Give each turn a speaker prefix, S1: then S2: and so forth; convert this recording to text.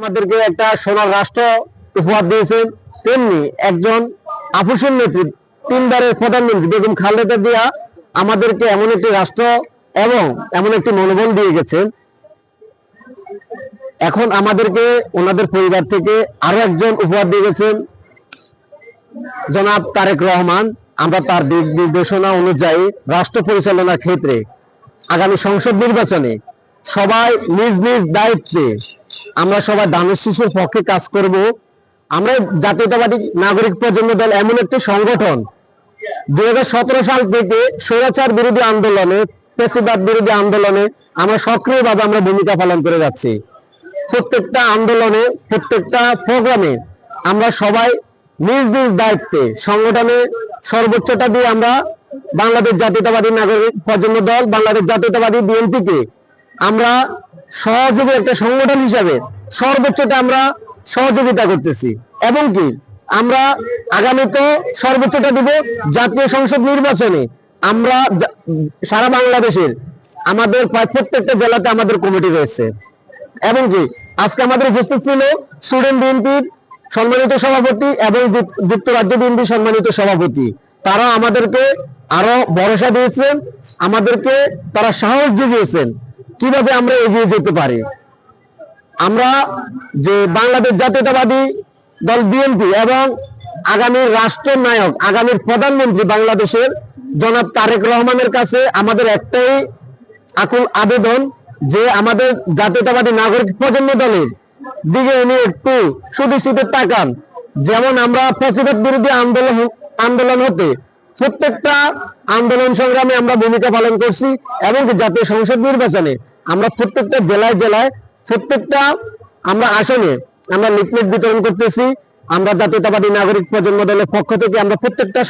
S1: আমাদেরকে একটা সোনার রাষ্ট্র উপহার দিয়েছেন, তেমনি একজন আপুসের নেত্রী, তিনবারের প্রধানমন্ত্রী বেগম খালেদা জিয়া আমাদেরকে এমন একটি রাষ্ট্র এবং এমন একটি মনোবল দিয়ে গেছেন। এখন আমাদেরকে ওনাদের পরিবার থেকে আরো একজন উপহার দিয়ে গেছেন, জনাব তারেক রহমান। আমরা তার দিক নির্দেশনা অনুযায়ী রাষ্ট্র পরিচালনার ক্ষেত্রে আগামী সংসদ নির্বাচনে সবাই নিজ নিজ দায়িত্বে আমরা সবাই ধানের শীষের পক্ষে কাজ করব। আমরা জাতীয়তাবাদী নাগরিক প্রজন্ম দল এমন একটি সংগঠন 2017 সাল থেকে স্বৈরাচার বিরোধী আন্দোলনে, ফ্যাসিবাদ বিরোধী আন্দোলনে আমরা সক্রিয়ভাবে আমরা ভূমিকা পালন করে যাচ্ছি। প্রত্যেকটা আন্দোলনে, প্রত্যেকটা প্রোগ্রামে আমরা সবাই নিজ নিজ দায়িত্বে সংগঠনের সর্বোচ্চটা দিয়ে আমরা বাংলাদেশ জাতীয়তাবাদী নাগরিক প্রজন্ম দল, বাংলাদেশ জাতীয়তাবাদী বিএনপিকে আমরা সহযোগী একটা সংগঠন হিসাবে সর্বোচ্চটা আমরা সহযোগিতা করতেছি। এবং কি আমরা আগামীতে সর্বোচ্চটা দিব জাতীয় সংসদ নির্বাচনে। আমরা সারা বাংলাদেশের আমাদের প্রায় প্রত্যেকটা জেলাতে আমাদের কমিটি রয়েছে। এবং কি আজকে আমাদের উপস্থিত ছিল স্টুডেন্ট বিএনপির সম্মানিত সভাপতি এবং যুক্তরাজ্য বিএনপি সম্মানিত সভাপতি। তারা আমাদেরকে আরো ভরসা দিয়েছেন, আমাদেরকে তারা সাহস জুগিয়েছেন কিভাবে আমরা এগিয়ে যেতে পারি। আমরা যে বাংলাদেশ জাতীয়তাবাদী দল বিএনপি এবং আগামীর রাষ্ট্রনায়ক, আগামীর প্রধানমন্ত্রী বাংলাদেশের জনাব তারেক রহমানের কাছে আমাদের একটাই আকুল আবেদন যে আমাদের জাতীয়তাবাদী নাগরিক প্রজন্ম দলের দিকে উনি একটু সুদৃষ্টিতে তাকান। যেমন আমরা ফ্যাসিবাদ বিরোধী আন্দোলন হতে প্রত্যেকটা আন্দোলন সংগ্রামে আমরা ভূমিকা পালন করছি এবং জাতীয় সংসদ নির্বাচনে আমরা প্রত্যেকটা জেলায় জেলায় প্রত্যেকটা আমরা আসনে আমরা লিফলেট বিতরণ করতেছি। আমরা জাতীয়তাবাদী নাগরিক প্রজন্ম দলের পক্ষ থেকে আমরা প্রত্যেকটা